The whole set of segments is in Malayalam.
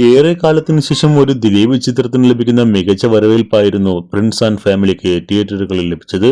ഏറെ കാലത്തിന് ശേഷം ഒരു ദിലീപ് ചിത്രത്തിന് ലഭിക്കുന്ന മികച്ച വരവേൽപ്പായിരുന്നു പ്രിൻസ് ആൻഡ് ഫാമിലിക്ക് തിയേറ്ററുകളിൽ ലഭിച്ചത്.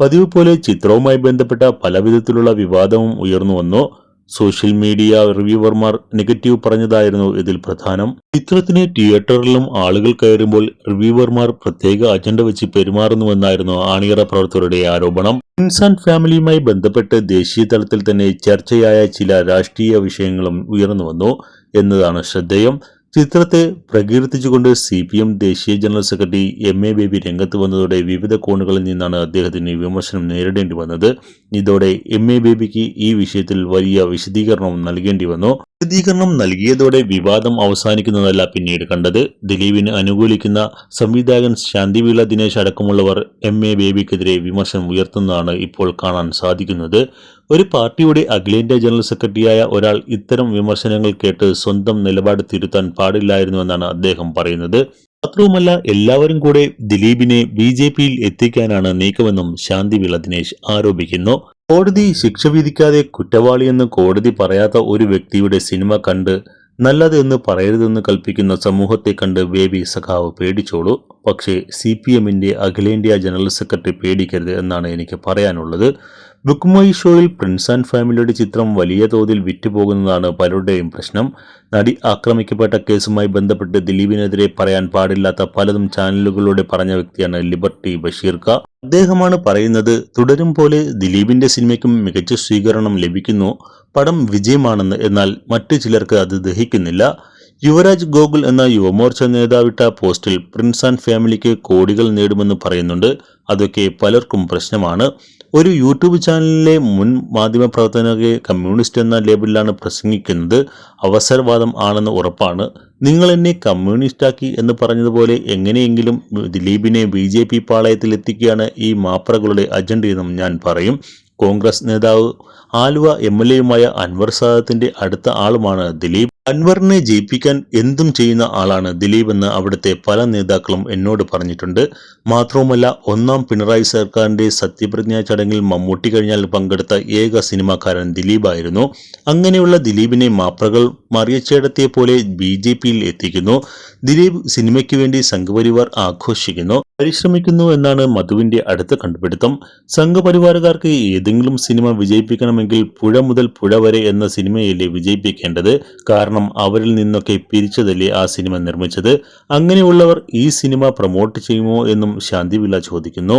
പതിവ് പോലെ ചിത്രവുമായി ബന്ധപ്പെട്ട പലവിധത്തിലുള്ള വിവാദവും ഉയർന്നു വന്നു. സോഷ്യൽ മീഡിയ റിവ്യൂവർമാർ നെഗറ്റീവ് പറഞ്ഞതായിരുന്നു ഇതിൽ പ്രധാനം. ചിത്രത്തിന് തിയേറ്ററിലും ആളുകൾ കയറുമ്പോൾ റിവ്യൂവർമാർ പ്രത്യേക അജണ്ട വെച്ച് പെരുമാറുന്നുവെന്നായിരുന്നു അണിയറ പ്രവർത്തകരുടെ ആരോപണം. പ്രിൻസ് ആൻഡ് ഫാമിലിയുമായി ബന്ധപ്പെട്ട് ദേശീയ തലത്തിൽ തന്നെ ചർച്ചയായ ചില രാഷ്ട്രീയ വിഷയങ്ങളും ഉയർന്നു വന്നു എന്നതാണ് ശ്രദ്ധേയം. ചിത്രത്തെ പ്രകീർത്തിച്ചുകൊണ്ട് CPM ദേശീയ ജനറൽ സെക്രട്ടറി MA ബേബി രംഗത്ത് വന്നതോടെ വിവിധ കോണുകളിൽ നിന്നാണ് അദ്ദേഹത്തിന് വിമർശനം നേരിടേണ്ടി വന്നത്. ഇതോടെ MA ബേബിക്ക് ഈ വിഷയത്തിൽ വലിയ വിശദീകരണം നൽകേണ്ടി വന്നു. വിശദീകരണം നൽകിയതോടെ വിവാദം അവസാനിക്കുന്നതല്ല പിന്നീട് കണ്ടത്. ദിലീപിനെ അനുകൂലിക്കുന്ന സംവിധായകൻ ശാന്തിവിള ദിനേശ് അടക്കമുള്ളവർ MA ബേബിക്കെതിരെ വിമർശനം ഉയർത്തുന്നതാണ് ഇപ്പോൾ കാണാൻ സാധിക്കുന്നത്. ഒരു പാർട്ടിയുടെ അഖിലേന്ത്യാ ജനറൽ സെക്രട്ടറിയായ ഒരാൾ ഇത്തരം വിമർശനങ്ങൾ കേട്ട് സ്വന്തം നിലപാട് തിരുത്താൻ പാടില്ലായിരുന്നുവെന്നാണ് അദ്ദേഹം പറയുന്നത്. മാത്രവുമല്ല, എല്ലാവരും കൂടെ ദിലീപിനെ BJPയിൽ എത്തിക്കാനാണ് നീക്കമെന്നും ശാന്തിവിള ദിനേശ് ആരോപിക്കുന്നു. കോടതി ശിക്ഷ വിധിക്കാതെ കുറ്റവാളിയെന്ന് കോടതി പറയാത്ത ഒരു വ്യക്തിയുടെ സിനിമ കണ്ട് നല്ലത് എന്ന് പറയരുതെന്ന് കൽപ്പിക്കുന്ന സമൂഹത്തെ കണ്ട് ബേബി സഖാവ് പേടിച്ചോളൂ. പക്ഷേ CPMന്റെ അഖിലേന്ത്യാ ജനറൽ സെക്രട്ടറി പേടിക്കരുത് എന്നാണ് എനിക്ക് പറയാനുള്ളത്. ബുക്ക് മൈ ഷോയിൽ പ്രിൻസ് ആൻഡ് ഫാമിലിയുടെ ചിത്രം വലിയ തോതിൽ വിറ്റുപോകുന്നതാണ് പലരുടെയും പ്രശ്നം. നടി ആക്രമിക്കപ്പെട്ട കേസുമായി ബന്ധപ്പെട്ട് ദിലീപിനെതിരെ പറയാൻ പാടില്ലാത്ത പലതും ചാനലുകളിലൂടെ പറഞ്ഞ വ്യക്തിയാണ് ലിബർട്ടി ബഷീർക്ക. അദ്ദേഹമാണ് പറയുന്നത്, തുടരും പോലെ ദിലീപിന്റെ സിനിമയ്ക്കും മികച്ച സ്വീകരണം ലഭിക്കുന്നു, പടം വിജയമാണെന്ന്. എന്നാൽ മറ്റു ചിലർക്ക് അത് ദഹിക്കുന്നില്ല. യുവരാജ് ഗോകുൽ എന്ന യുവമോർച്ച നേതാവിട്ട പോസ്റ്റിൽ പ്രിൻസ് ആൻഡ് ഫാമിലിക്ക് കോടികൾ നേടുമെന്ന് പറയുന്നുണ്ട്. അതൊക്കെ പലർക്കും പ്രശ്നമാണ്. ഒരു യൂട്യൂബ് ചാനലിലെ മുൻ മാധ്യമപ്രവർത്തകനെ കമ്മ്യൂണിസ്റ്റ് എന്ന ലേബലിലാണ് പ്രസംഗിക്കുന്നത്. അവസരവാദം ആണെന്ന് ഉറപ്പാണ്. നിങ്ങൾ എന്നെ കമ്മ്യൂണിസ്റ്റാക്കി എന്ന് പറഞ്ഞതുപോലെ എങ്ങനെയെങ്കിലും ദിലീപിനെ BJP പാളയത്തിൽ എത്തിക്കുകയാണ് ഈ മാപ്രകളുടെ അജണ്ടയെന്നും ഞാൻ പറയും. കോൺഗ്രസ് നേതാവ് ആലുവ MLAയുമായ അൻവർ സാദത്തിന്റെ അടുത്ത ആളുമാണ് ദിലീപ്. അൻവറിനെ ജയിപ്പിക്കാൻ എന്തും ചെയ്യുന്ന ആളാണ് ദിലീപ് എന്ന് അവിടുത്തെ പല നേതാക്കളും എന്നോട് പറഞ്ഞിട്ടുണ്ട്. മാത്രവുമല്ല, ഒന്നാം പിണറായി സർക്കാരിന്റെ സത്യപ്രതിജ്ഞാ ചടങ്ങിൽ മമ്മൂട്ടി കഴിഞ്ഞാൽ പങ്കെടുത്ത ഏക സിനിമാക്കാരൻ ദിലീപായിരുന്നു. അങ്ങനെയുള്ള ദിലീപിനെ മാപ്രകൾ മറിയച്ചേടത്തെ പോലെ BJPയിൽ എത്തിക്കുന്നു. ദിലീപ് സിനിമയ്ക്ക് വേണ്ടി സംഘപരിവാർ ആഘോഷിക്കുന്നു, പരിശ്രമിക്കുന്നു എന്നാണ് മധുവിന്റെ അടുത്ത കണ്ടുപിടുത്തം. സംഘപരിവാറുകാർക്ക് ഏതെങ്കിലും സിനിമ വിജയിപ്പിക്കണമെങ്കിൽ പുഴ മുതൽ പുഴ വരെ എന്ന സിനിമയല്ലേ വിജയിപ്പിക്കേണ്ടത്? കാരണം അവരിൽ നിന്നൊക്കെ പിരിച്ചതല്ലേ ആ സിനിമ നിർമ്മിച്ചത്. അങ്ങനെയുള്ളവർ ഈ സിനിമ പ്രൊമോട്ട് ചെയ്യുമോ എന്നും ശാന്തിവിള ചോദിക്കുന്നു.